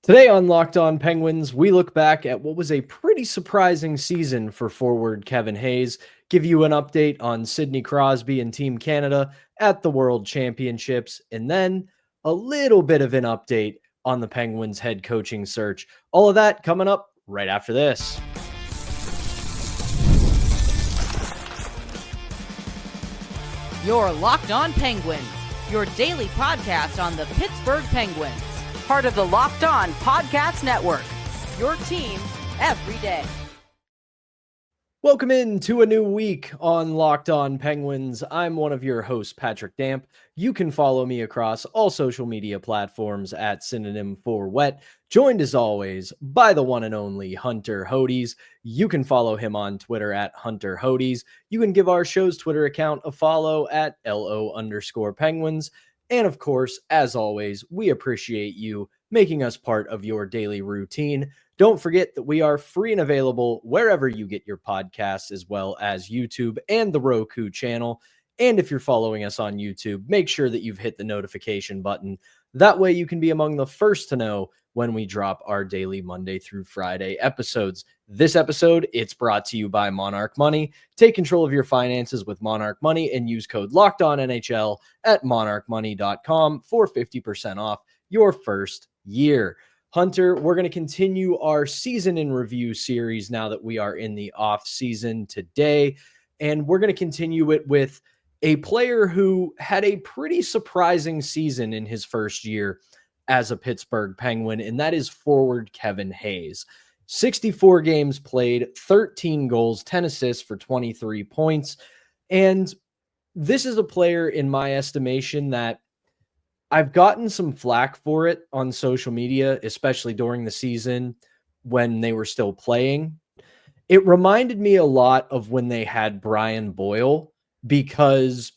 Today on Locked On Penguins, we look back at what was a pretty surprising season for forward Kevin Hayes, give you an update on Sidney Crosby and Team Canada at the World Championships, and then a little bit of an update on the Penguins head coaching search. All of that coming up right after this. You're Locked On Penguins, your daily podcast on the Pittsburgh Penguins. Part of the Locked On Podcast Network, your team every day. Welcome into a new week on Locked On Penguins. I'm one of your hosts, Patrick Damp. You can follow me across all social media platforms at synonym for wet, joined as always by the one and only Hunter Hodes. You can follow him on Twitter at Hunter Hodes. You can give our show's Twitter account a follow at LO_Penguins. And of course, as always, we appreciate you making us part of your daily routine. Don't forget that we are free and available wherever you get your podcasts, as well as YouTube and the Roku channel. And if you're following us on YouTube, make sure that you've hit the notification button. That way you can be among the first to know when we drop our daily Monday through Friday episodes. This episode, it's brought to you by Monarch Money. Take control of your finances with Monarch Money and use code LOCKEDONNHL at monarchmoney.com for 50% off your first year. Hunter, we're going to continue our season in review series now that we are in the off season today. And we're going to continue it with a player who had a pretty surprising season in his first year as a Pittsburgh Penguin, and that is forward Kevin Hayes. 64 games played, 13 goals, 10 assists for 23 points. And this is a player, in my estimation, that I've gotten some flack for it on social media, especially during the season when they were still playing. It reminded me a lot of when they had Brian Boyle, because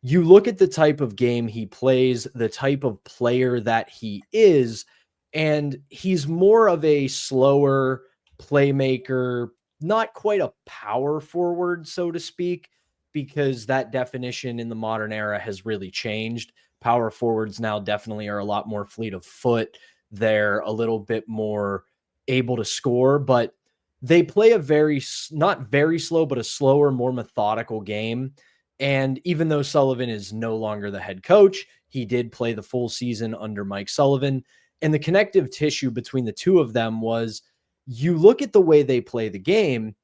you look at the type of game he plays, the type of player that he is, and he's more of a slower playmaker, not quite a power forward, so to speak, because that definition in the modern era has really changed. Power forwards now definitely are a lot more fleet of foot. They're a little bit more able to score, but they play a not very slow, but a slower, more methodical game. And even though Sullivan is no longer the head coach, he did play the full season under Mike Sullivan. And the connective tissue between the two of them was, you look at the way they play the game,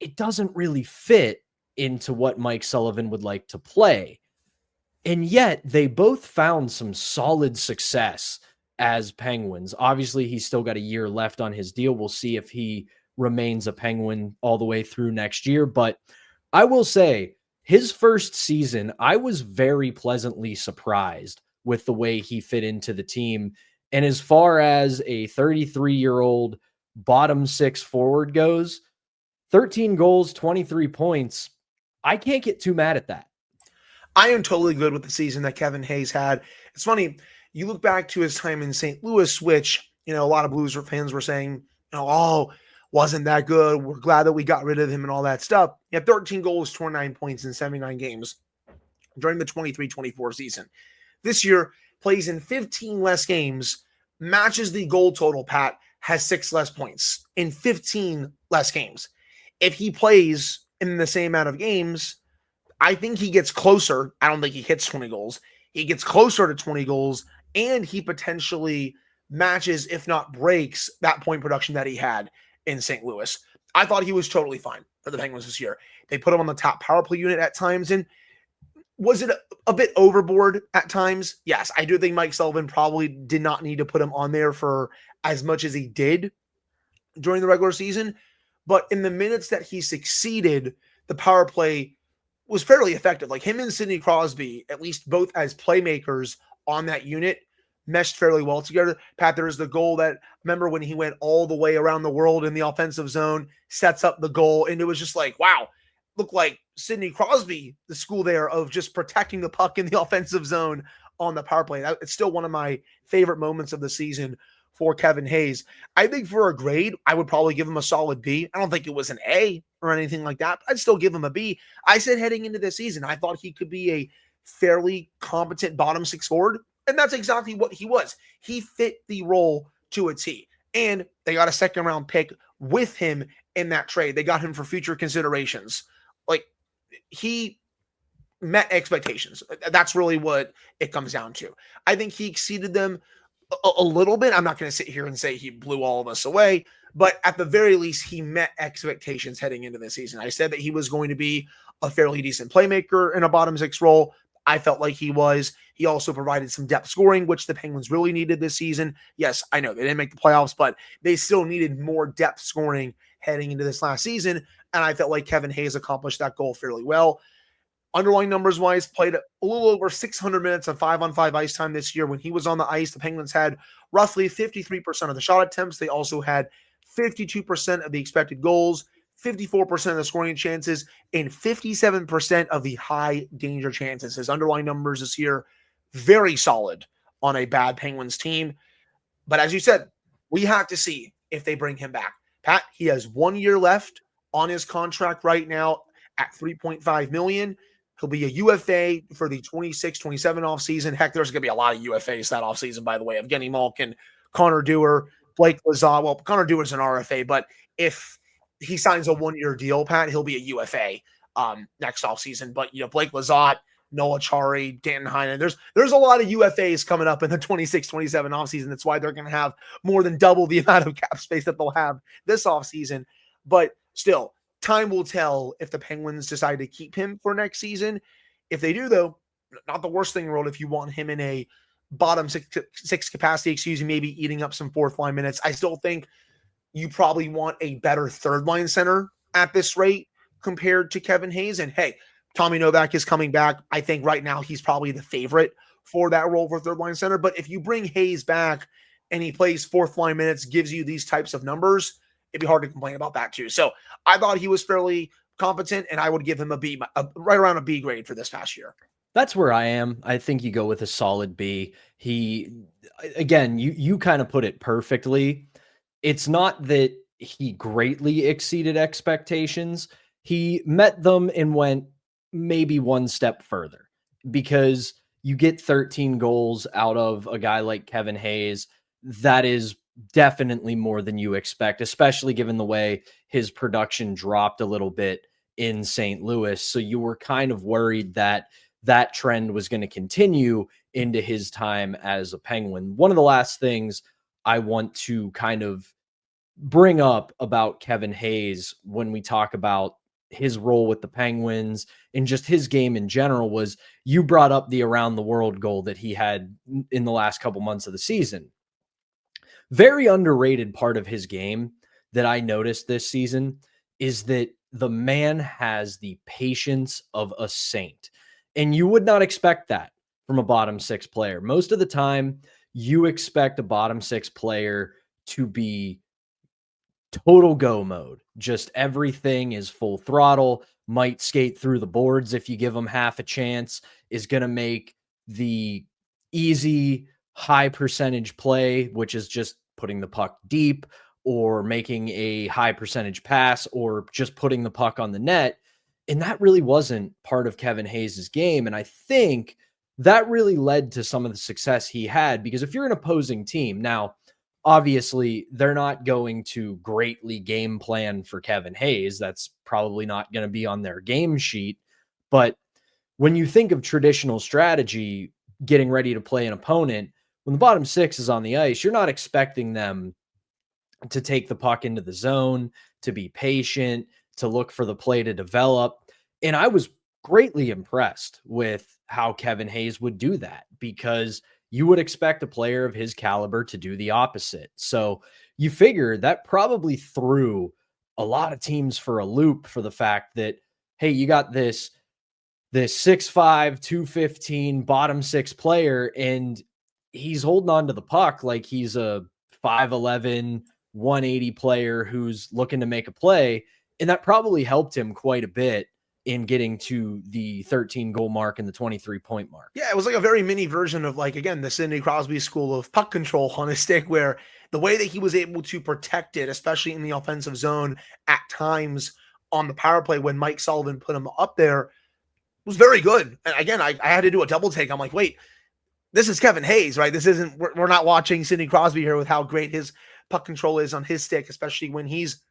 it doesn't really fit into what Mike Sullivan would like to play. And yet they both found some solid success as Penguins. Obviously, he's still got a year left on his deal. We'll see if he remains a Penguin all the way through next year. But I will say, his first season, I was very pleasantly surprised with the way he fit into the team. And as far as a 33-year-old bottom six forward goes, 13 goals, 23 points, I can't get too mad at that. I am totally good with the season that Kevin Hayes had. It's funny, you look back to his time in St. Louis, which, a lot of Blues fans were saying, wasn't that good. We're glad that we got rid of him and all that stuff. He had 13 goals, 29 points in 79 games during the 23-24 season. This year, plays in 15 less games, matches the goal total, Pat, has 6 less points in 15 less games. If he plays in the same amount of games, I think he gets closer. I don't think he hits 20 goals. He gets closer to 20 goals, and he potentially matches, if not breaks, that point production that he had in St. Louis. I thought he was totally fine for the Penguins this year. They put him on the top power play unit at times, and was it a bit overboard at times? Yes, I do think Mike Sullivan probably did not need to put him on there for as much as he did during the regular season, but in the minutes that he succeeded, the power play was fairly effective. Like him and Sidney Crosby, at least both as playmakers on that unit, meshed fairly well together. Pat, there is the goal that, remember when he went all the way around the world in the offensive zone, sets up the goal, and it was just like, wow, looked like Sidney Crosby, the school there of just protecting the puck in the offensive zone on the power play. It's still one of my favorite moments of the season for Kevin Hayes. I think for a grade, I would probably give him a solid B. I don't think it was an A or anything like that, but I'd still give him a B. I said heading into this season, I thought he could be a fairly competent bottom six forward, and that's exactly what he was. He fit the role to a T. And they got a second round pick with him in that trade. They got him for future considerations. Like, he met expectations. That's really what it comes down to. I think he exceeded them a little bit. I'm not going to sit here and say he blew all of us away, but at the very least, he met expectations heading into the season. I said that he was going to be a fairly decent playmaker in a bottom six role. I felt like he was. He also provided some depth scoring, which the Penguins really needed this season. Yes, I know they didn't make the playoffs, but they still needed more depth scoring heading into this last season. And I felt like Kevin Hayes accomplished that goal fairly well. Underlying numbers wise, played a little over 600 minutes of 5-on-5 ice time this year. When he was on the ice, the Penguins had roughly 53% of the shot attempts. They also had 52% of the expected goals, 54% of the scoring chances, and 57% of the high danger chances. His underlying numbers this year, very solid on a bad Penguins team. But as you said, we have to see if they bring him back. Pat, he has 1 year left on his contract right now at $3.5 million. He'll be a UFA for the 26-27 offseason. Heck, there's going to be a lot of UFAs that offseason, by the way. Evgeny Malkin, Connor Dewar, Blake Lazat. Well, Connor Dewar's an RFA, but if he signs a 1 year deal, Pat, he'll be a UFA next offseason. But, Blake Lazat, Noah Chari, Danton Heinen, there's a lot of UFAs coming up in the 26-27 offseason. That's why they're going to have more than double the amount of cap space that they'll have this offseason. But still, time will tell if the Penguins decide to keep him for next season. If they do, though, not the worst thing in the world if you want him in a bottom six capacity, maybe eating up some fourth line minutes. I still think you probably want a better third line center at this rate compared to Kevin Hayes. And hey, Tommy Novak is coming back. I think right now he's probably the favorite for that role for third line center. But if you bring Hayes back and he plays fourth line minutes, gives you these types of numbers, it'd be hard to complain about that too. So I thought he was fairly competent, and I would give him right around a B grade for this past year. That's where I am. I think you go with a solid B. Again, you kind of put it perfectly. It's not that he greatly exceeded expectations. He met them and went maybe one step further, because you get 13 goals out of a guy like Kevin Hayes. That is definitely more than you expect, especially given the way his production dropped a little bit in St. Louis. So you were kind of worried that that trend was going to continue into his time as a Penguin. One of the last things I want to kind of bring up about Kevin Hayes when we talk about his role with the Penguins and just his game in general was, you brought up the around the world goal that he had in the last couple months of the season. Very underrated part of his game that I noticed this season is that the man has the patience of a saint. And you would not expect that from a bottom six player. Most of the time, you expect a bottom six player to be total go mode. Just everything is full throttle, might skate through the boards if you give them half a chance, is going to make the easy high percentage play, which is just putting the puck deep or making a high percentage pass or just putting the puck on the net. And that really wasn't part of Kevin Hayes' game. And I think that really led to some of the success he had, because if you're an opposing team, now, obviously, they're not going to greatly game plan for Kevin Hayes. That's probably not going to be on their game sheet. But when you think of traditional strategy, getting ready to play an opponent, when the bottom six is on the ice, you're not expecting them to take the puck into the zone, to be patient, to look for the play to develop. And I was greatly impressed with how Kevin Hayes would do that, because you would expect a player of his caliber to do the opposite. So you figure that probably threw a lot of teams for a loop, for the fact that, hey, you got this 6'5", 215 bottom six player, and he's holding on to the puck like he's a 5'11", 180 player who's looking to make a play. And that probably helped him quite a bit in getting to the 13 goal mark and the 23 point mark. Yeah, it was like a very mini version of, like, again, the Sidney Crosby school of puck control on a stick, where the way that he was able to protect it, especially in the offensive zone at times on the power play when Mike Sullivan put him up there, was very good. And again, I had to do a double take. I'm like, wait, this is Kevin Hayes, right? This isn't, we're not watching Sidney Crosby here with how great his puck control is on his stick, especially when he's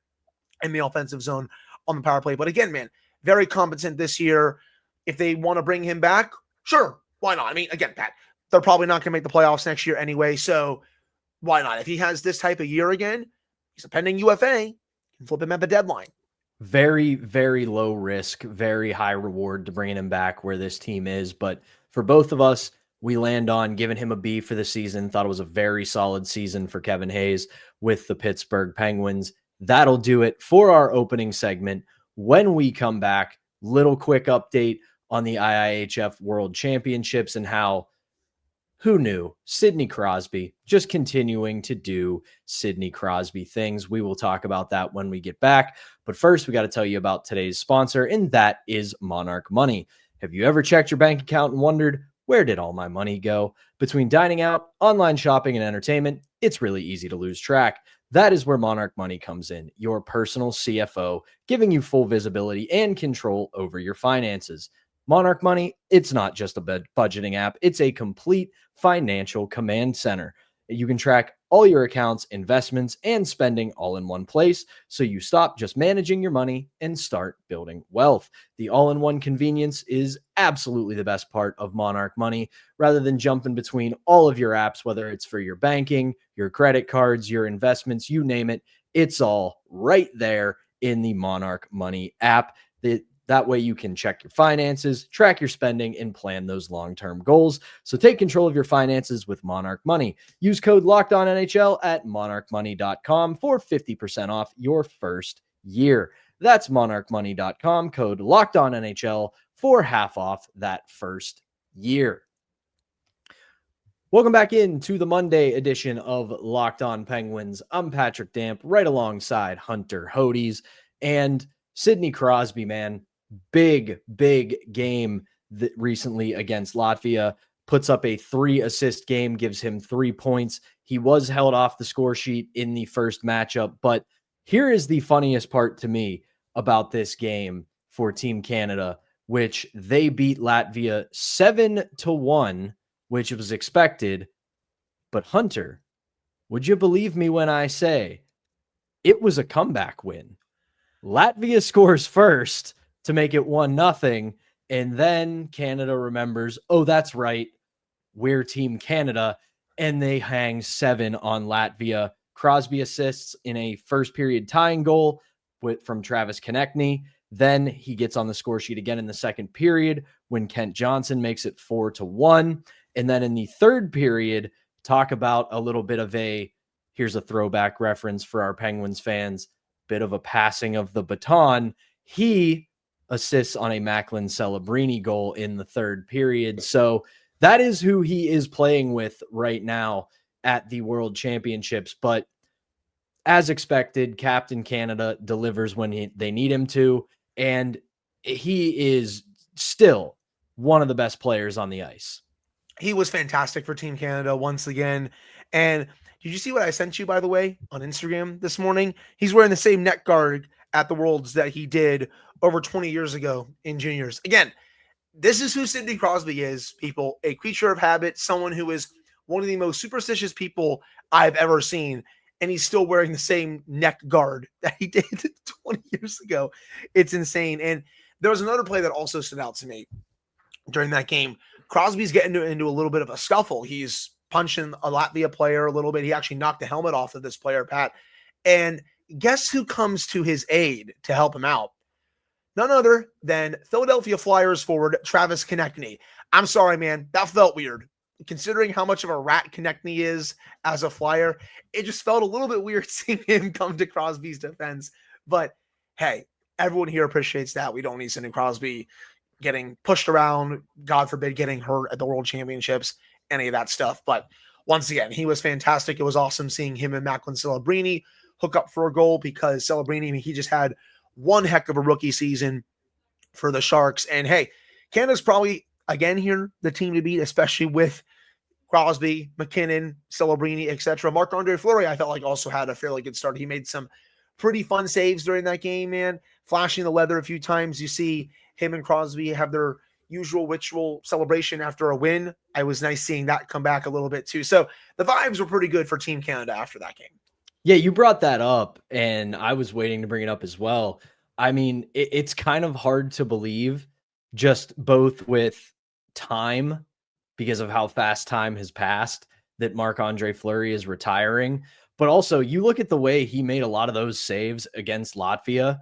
in the offensive zone on the power play. But again, man, very competent this year. If they want to bring him back, sure, why not? I mean, again, Pat, they're probably not going to make the playoffs next year anyway, so why not? If he has this type of year again, he's a pending UFA, you can flip him at the deadline. Very, very low risk, very high reward to bringing him back where this team is. But for both of us, we land on giving him a B for the season. Thought it was a very solid season for Kevin Hayes with the Pittsburgh Penguins. That'll do it for our opening segment. When we come back, little quick update on the IIHF World Championships and how, who knew, Sidney Crosby just continuing to do Sidney Crosby things. We will talk about that when we get back. But first, we got to tell you about today's sponsor, and that is Monarch Money. Have you ever checked your bank account and wondered, where did all my money go? Between dining out, online shopping, and entertainment, it's really easy to lose track. That is where Monarch Money comes in, your personal CFO, giving you full visibility and control over your finances. Monarch Money, it's not just a budgeting app. It's a complete financial command center. You can track all your accounts, investments, and spending all in one place, so you stop just managing your money and start building wealth. The all-in-one convenience is absolutely the best part of Monarch Money. Rather than jumping between all of your apps, whether it's for your banking, your credit cards, your investments, you name it, it's all right there in the Monarch Money app. That way you can check your finances, track your spending, and plan those long-term goals. So take control of your finances with Monarch Money. Use code LOCKEDONNHL at monarchmoney.com for 50% off your first year. That's monarchmoney.com, code LOCKEDONNHL for half off that first year. Welcome back into the Monday edition of Locked On Penguins. I'm Patrick Damp, right alongside Hunter Hodes and Sidney Crosby, man. Big game that recently against Latvia. Puts up a 3-assist game, gives him 3 points. He was held off the score sheet in the first matchup, but here is the funniest part to me about this game for Team Canada, which they beat Latvia 7-1, which was expected. But Hunter, would you believe me when I say it was a comeback win? Latvia scores first to make it 1-0. And then Canada remembers, oh, that's right, we're Team Canada. And they hang 7 on Latvia. Crosby assists in a first period tying goal from Travis Konechny. Then he gets on the score sheet again in the second period when Kent Johnson makes it 4-1. And then in the third period, talk about a little bit of here's a throwback reference for our Penguins fans, bit of a passing of the baton. He assists on a Macklin Celebrini goal in the third period. So that is who he is playing with right now at the World Championships. But as expected, Captain Canada delivers when they need him to. And he is still one of the best players on the ice. He was fantastic for Team Canada once again. And did you see what I sent you, by the way, on Instagram this morning? He's wearing the same neck guard at the Worlds that he did over 20 years ago in juniors. Again, this is who Sidney Crosby is, people. A creature of habit, someone who is one of the most superstitious people I've ever seen. And he's still wearing the same neck guard that he did 20 years ago. It's insane. And there was another play that also stood out to me during that game. Crosby's getting into a little bit of a scuffle. He's punching a Latvia player a little bit. He actually knocked the helmet off of this player, Pat. And guess who comes to his aid to help him out? None other than Philadelphia Flyers forward Travis Konechny. I'm sorry, man. That felt weird. Considering how much of a rat Konechny is as a Flyer, it just felt a little bit weird seeing him come to Crosby's defense. But hey, everyone here appreciates that. We don't need Sidney Crosby getting pushed around, God forbid, getting hurt at the World Championships, any of that stuff. But once again, he was fantastic. It was awesome seeing him and Macklin Celebrini hook up for a goal because Celebrini, he just had one heck of a rookie season for the Sharks. And hey, Canada's probably, again here, the team to beat, especially with Crosby, McKinnon, Celebrini, etc. Marc-Andre Fleury, I felt like also had a fairly good start. He made some pretty fun saves during that game, man. Flashing the leather a few times. You see him and Crosby have their usual ritual celebration after a win. It was nice seeing that come back a little bit too. So the vibes were pretty good for Team Canada after that game. Yeah, you brought that up, and I was waiting to bring it up as well. I mean, it's kind of hard to believe, just both with time, because of how fast time has passed, that Marc-Andre Fleury is retiring. But also, you look at the way he made a lot of those saves against Latvia.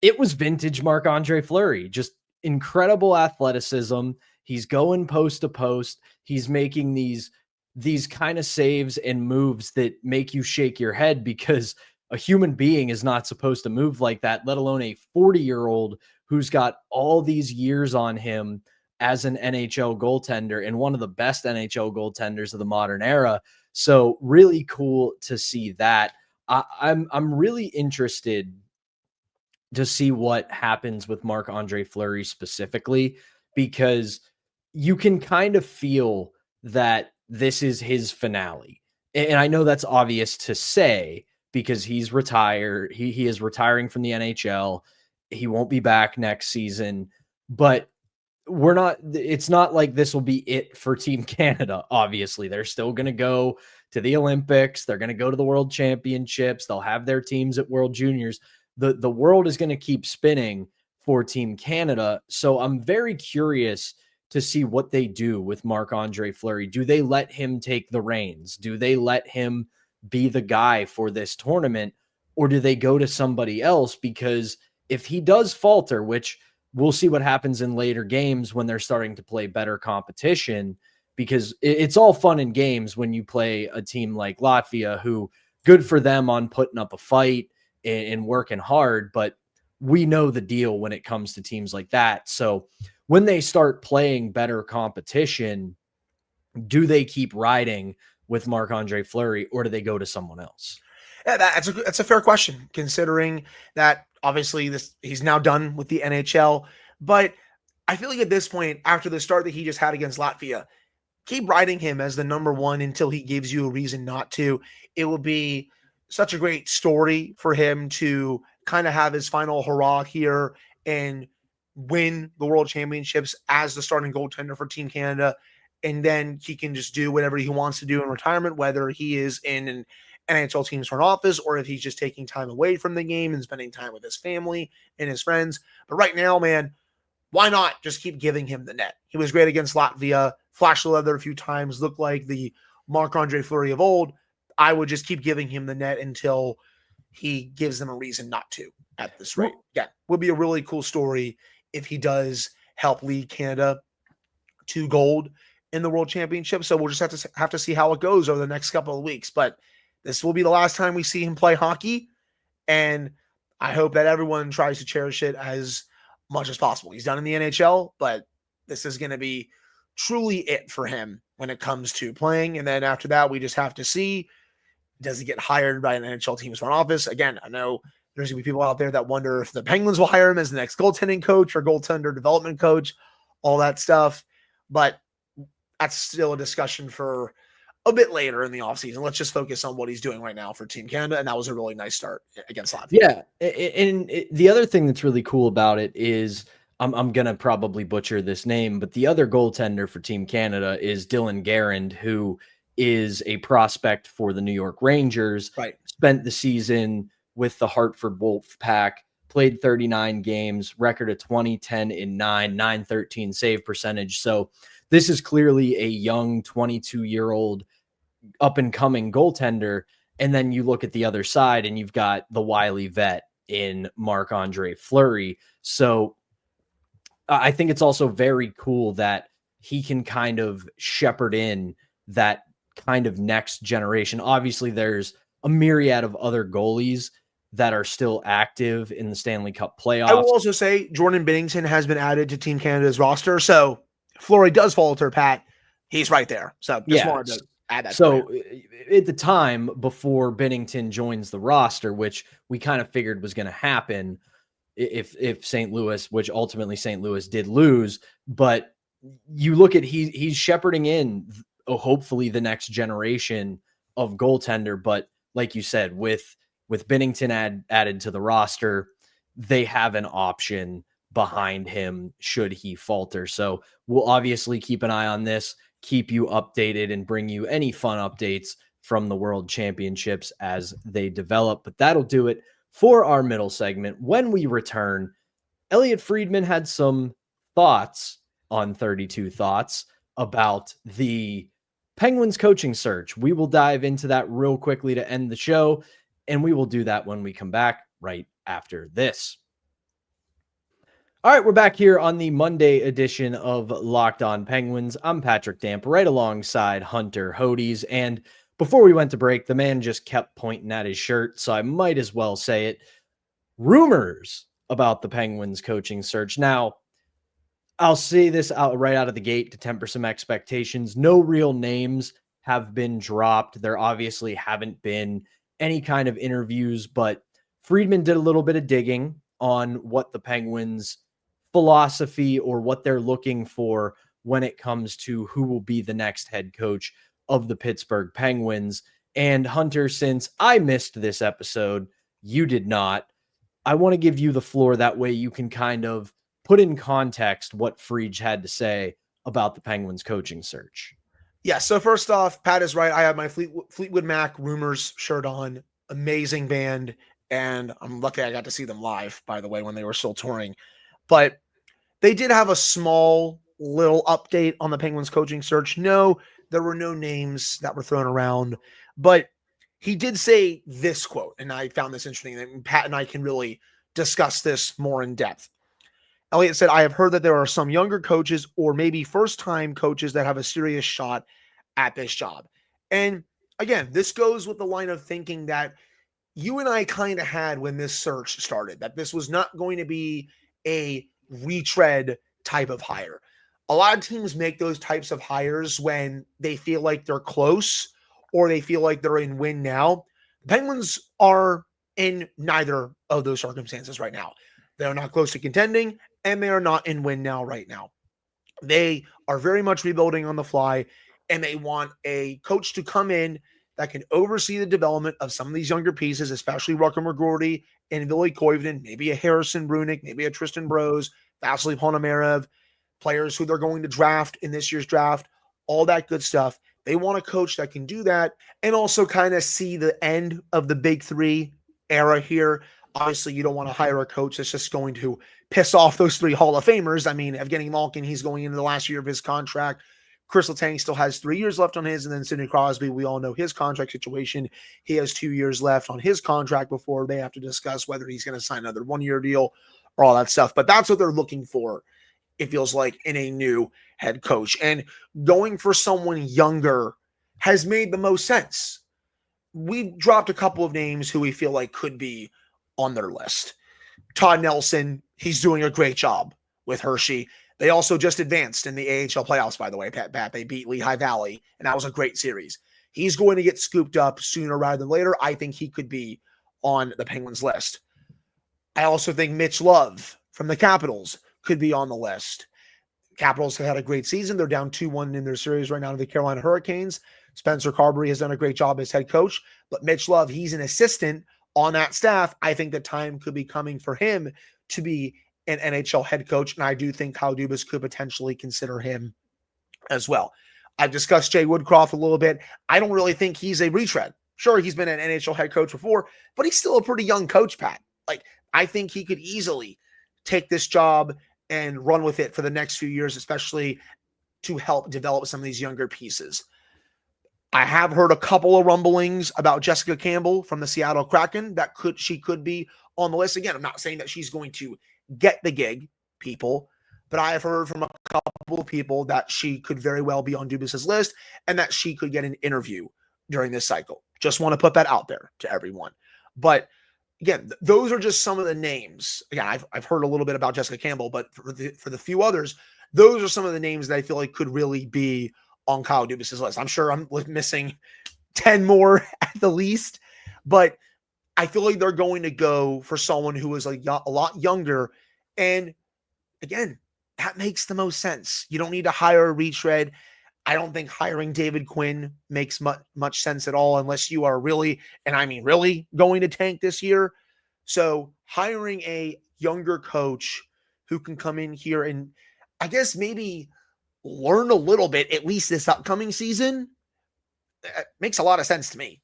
It was vintage Marc-Andre Fleury, just incredible athleticism. He's going post to post. He's making these kind of saves and moves that make you shake your head, because a human being is not supposed to move like that, let alone a 40-year-old who's got all these years on him as an NHL goaltender and one of the best NHL goaltenders of the modern era. So really cool to see that. I'm really interested to see what happens with Marc-Andre Fleury specifically, because you can kind of feel that this is his finale. And I know that's obvious to say, because he's retired. He is retiring from the NHL. He won't be back next season, but it's not like this will be it for Team Canada. Obviously, they're still going to go to the Olympics. They're going to go to the World Championships. They'll have their teams at World Juniors. The world is going to keep spinning for Team Canada. So I'm very curious to see what they do with Marc-Andre Fleury. Do they let him take the reins? Do they let him be the guy for this tournament? Or do they go to somebody else? Because if he does falter, which we'll see what happens in later games when they're starting to play better competition, because it's all fun and games when you play a team like Latvia, who, good for them on putting up a fight and working hard, but we know the deal when it comes to teams like that. So when they start playing better competition, do they keep riding with Marc-Andre Fleury, or do they go to someone else? Yeah, that's a fair question, considering that obviously he's now done with the NHL. But I feel like at this point, after the start that he just had against Latvia, keep riding him as the number one until he gives you a reason not to. It will be such a great story for him to kind of have his final hurrah here and win the World Championships as the starting goaltender for Team Canada. And then he can just do whatever he wants to do in retirement, whether he is in an NHL team's front office or if he's just taking time away from the game and spending time with his family and his friends. But right now, man, why not just keep giving him the net? He was great against Latvia, flashed the leather a few times, looked like the Marc-Andre Fleury of old. I would just keep giving him the net until he gives them a reason not to at this rate. Yeah, would be a really cool story if he does help lead Canada to gold in the World Championship. So we'll just have to see how it goes over the next couple of weeks. But this will be the last time we see him play hockey, and I hope that everyone tries to cherish it as much as possible. He's done in the NHL, but this is going to be truly it for him when it comes to playing. And then after that, we just have to see, does he get hired by an NHL team's front office? Again, I know there's going to be people out there that wonder if the Penguins will hire him as the next goaltending coach or goaltender development coach, all that stuff. But that's still a discussion for a bit later in the offseason. Let's just focus on what he's doing right now for Team Canada. And that was a really nice start against Latvia. Yeah. And the other thing that's really cool about it is, I'm going to probably butcher this name, but the other goaltender for Team Canada is Dylan Garand, who is a prospect for the New York Rangers. Right. Spent the season with the Hartford Wolfpack, played 39 games, record of 20-10-9, .913 save percentage. So this is clearly a young 22-year-old up-and-coming goaltender. And then you look at the other side and you've got the wily vet in Marc-Andre Fleury. So I think it's also very cool that he can kind of shepherd in that kind of next generation. Obviously, there's a myriad of other goalies that are still active in the Stanley Cup playoffs. I will also say Jordan Binnington has been added to Team Canada's roster. So if Fleury does falter, Pat, he's right there. So just wanted to add that. So at the time before Binnington joins the roster, which we kind of figured was going to happen if St. Louis, which ultimately St. Louis did lose, but you look at he's shepherding in hopefully the next generation of goaltender. But like you said, with Binnington added to the roster, they have an option behind him should he falter. So we'll obviously keep an eye on this, keep you updated, and bring you any fun updates from the World Championships as they develop. But that'll do it for our middle segment. When we return, Elliot Friedman had some thoughts on 32 Thoughts about the Penguins coaching search. We will dive into that real quickly to end the show, and we will do that when we come back right after this. All right, we're back here on the Monday edition of Locked On Penguins. I'm Patrick Damp, right alongside Hunter Hodes. And before we went to break, the man just kept pointing at his shirt, so I might as well say it. Rumors about the Penguins coaching search. Now, I'll say this right out of the gate to temper some expectations. No real names have been dropped. There obviously haven't been any kind of interviews, but Friedman did a little bit of digging on what the Penguins' philosophy or what they're looking for when it comes to who will be the next head coach of the Pittsburgh Penguins. And Hunter, since I missed this episode, you did not, I want to give you the floor. That way you can kind of put in context what Friedge had to say about the Penguins coaching search. Yeah, so first off, Pat is right. I have my Fleetwood Mac Rumors shirt on. Amazing band. And I'm lucky I got to see them live, by the way, when they were still touring. But they did have a small little update on the Penguins coaching search. No, there were no names that were thrown around. But he did say this quote, and I found this interesting. And Pat and I can really discuss this more in depth. Elliot said, I have heard that there are some younger coaches or maybe first-time coaches that have a serious shot at this job. And again, this goes with the line of thinking that you and I kind of had when this search started, that this was not going to be a retread type of hire. A lot of teams make those types of hires when they feel like they're close or they feel like they're in win now. The Penguins are in neither of those circumstances right now. They're not close to contending, and they are not in win now right now. They are very much rebuilding on the fly, and they want a coach to come in that can oversee the development of some of these younger pieces, especially Rutger McGroarty and Ville Koivunen, maybe a Harrison Brunick, maybe a Tristan Brose, Vasily Ponomarev, players who they're going to draft in this year's draft, all that good stuff. They want a coach that can do that and also kind of see the end of the big three era here. Obviously, you don't want to hire a coach that's just going to piss off those three Hall of Famers. I mean, Evgeny Malkin, he's going into the last year of his contract. Chris Letang still has 3 years left on his, and then Sidney Crosby, we all know his contract situation. He has 2 years left on his contract before they have to discuss whether he's going to sign another 1-year deal or all that stuff. But that's what they're looking for, it feels like, in a new head coach. And going for someone younger has made the most sense. We've dropped a couple of names who we feel like could be on their list. Todd Nelson, he's doing a great job with Hershey. They also just advanced in the AHL playoffs, by the way. Pat, they beat Lehigh Valley, and that was a great series. He's going to get scooped up sooner rather than later. I think he could be on the Penguins list. I also think Mitch Love from the Capitals could be on the list. Capitals have had a great season. They're down 2-1 in their series right now to the Carolina Hurricanes. Spencer Carberry has done a great job as head coach, but Mitch Love, he's an assistant on that staff. I think the time could be coming for him to be an NHL head coach, and I do think Kyle Dubas could potentially consider him as well. I've discussed Jay Woodcroft a little bit. I don't really think he's a retread. Sure, he's been an NHL head coach before, but he's still a pretty young coach, Pat. Like, I think he could easily take this job and run with it for the next few years, especially to help develop some of these younger pieces. I have heard a couple of rumblings about Jessica Campbell from the Seattle Kraken that she could be on the list. Again, I'm not saying that she's going to get the gig, people, but I have heard from a couple of people that she could very well be on Dubas's list and that she could get an interview during this cycle. Just want to put that out there to everyone. But again, those are just some of the names. Again, I've heard a little bit about Jessica Campbell, but for the few others, those are some of the names that I feel like could really be on Kyle Dubas's list. I'm sure I'm missing 10 more at the least, but I feel like they're going to go for someone who is a lot younger. And again, that makes the most sense. You don't need to hire a retread. I don't think hiring David Quinn makes much sense at all unless you are really, and I mean really, going to tank this year. So hiring a younger coach who can come in here and I guess maybe learn a little bit, at least this upcoming season, makes a lot of sense to me.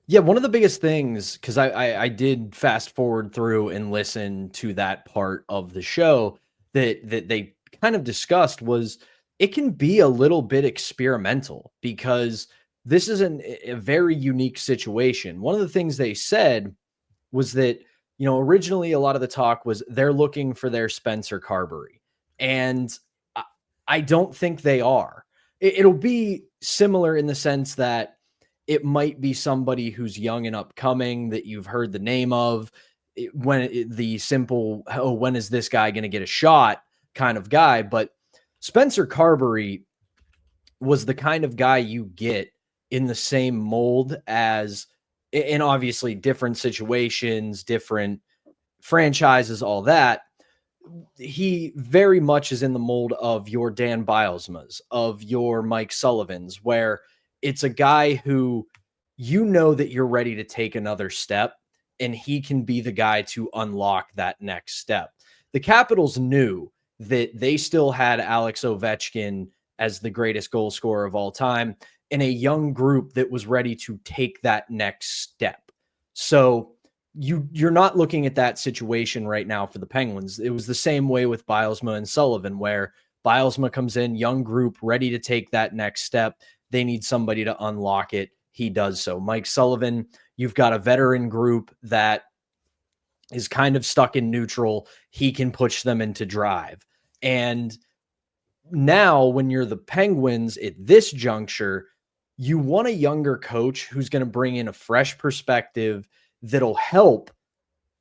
Yeah, one of the biggest things, because I did fast forward through and listen to that part of the show that they kind of discussed was it can be a little bit experimental because this is a very unique situation. One of the things they said was that, originally a lot of the talk was they're looking for their Spencer Carberry. And I don't think they are. It'll be similar in the sense that it might be somebody who's young and upcoming that you've heard the name of the simple, oh, when is this guy going to get a shot kind of guy. But Spencer Carberry was the kind of guy you get in the same mold as, and obviously different situations, different franchises, all that. He very much is in the mold of your Dan Bilesmas, of your Mike Sullivans, where it's a guy who that you're ready to take another step, and he can be the guy to unlock that next step. The Capitals knew that they still had Alex Ovechkin as the greatest goal scorer of all time in a young group that was ready to take that next step. So you're not looking at that situation right now for the Penguins. It was the same way with Bilesma and Sullivan, where Bilesma comes in, young group, ready to take that next step. They need somebody to unlock it. He does so. Mike Sullivan, you've got a veteran group that is kind of stuck in neutral. He can push them into drive. And now when you're the Penguins at this juncture, you want a younger coach who's going to bring in a fresh perspective that'll help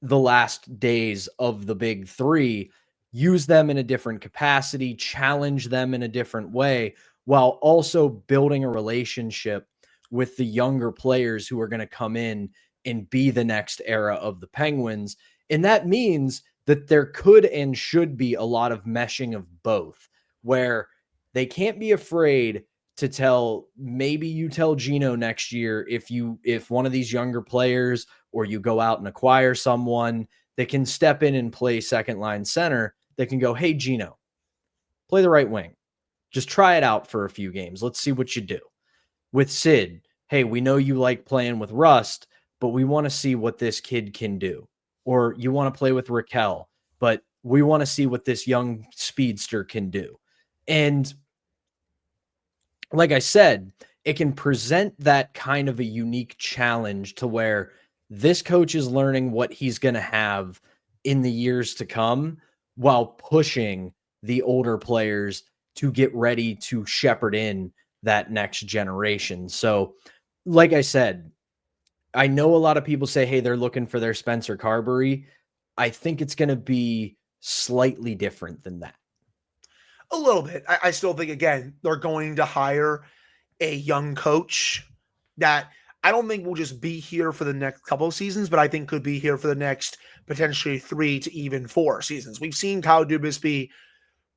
the last days of the big three, use them in a different capacity, challenge them in a different way, while also building a relationship with the younger players who are going to come in and be the next era of the Penguins. And that means that there could and should be a lot of meshing of both, where they can't be afraid to maybe you tell Gino next year, if one of these younger players, or you go out and acquire someone that can step in and play second line center, that can go, hey, Gino, play the right wing. Just try it out for a few games. Let's see what you do. With Sid, hey, we know you like playing with Rust, but we want to see what this kid can do. Or you want to play with Raquel, but we want to see what this young speedster can do. And like I said, it can present that kind of a unique challenge to where this coach is learning what he's going to have in the years to come while pushing the older players to get ready to shepherd in that next generation. So, like I said, I know a lot of people say, hey, they're looking for their Spencer Carberry. I think it's going to be slightly different than that. A little bit. I still think, again, they're going to hire a young coach that I don't think will just be here for the next couple of seasons, but I think could be here for the next potentially 3 to even 4 seasons. We've seen Kyle Dubas be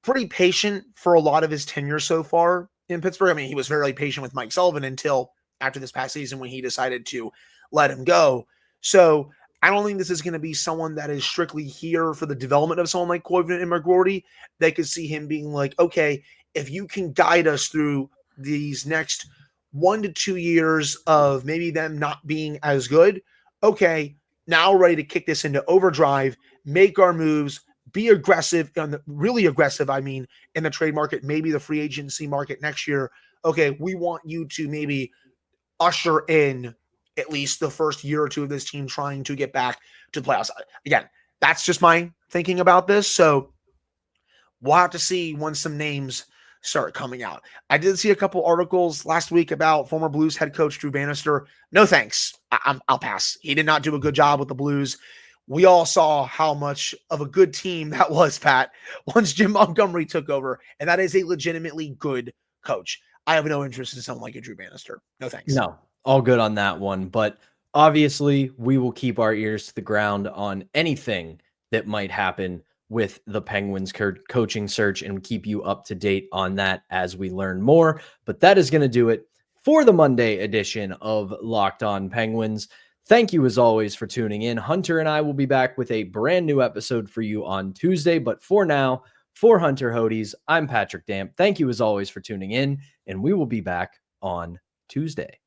pretty patient for a lot of his tenure so far in Pittsburgh. I mean, he was very patient with Mike Sullivan until after this past season when he decided to let him go. So I don't think this is going to be someone that is strictly here for the development of someone like Koivunen and McGroarty. They could see him being like, okay, if you can guide us through these next 1 to 2 years of maybe them not being as good, okay, now ready to kick this into overdrive, make our moves, be aggressive, really aggressive, in the trade market, maybe the free agency market next year. Okay, we want you to maybe usher in at least the first year or two of this team trying to get back to the playoffs. Again, that's just my thinking about this. So we'll have to see once some names start coming out. I did see a couple articles last week about former Blues head coach Drew Bannister. No thanks. I'll pass. He did not do a good job with the Blues. We all saw how much of a good team that was, Pat, once Jim Montgomery took over, and that is a legitimately good coach. I have no interest in someone like a Drew Bannister. No thanks. No, all good on that one. But obviously, we will keep our ears to the ground on anything that might happen with the Penguins coaching search and keep you up to date on that as we learn more. But that is going to do it for the Monday edition of Locked On Penguins. Thank you as always for tuning in. Hunter and I will be back with a brand new episode for you on Tuesday. But for now, for Hunter Hodes, I'm Patrick Damp. Thank you as always for tuning in, and we will be back on Tuesday.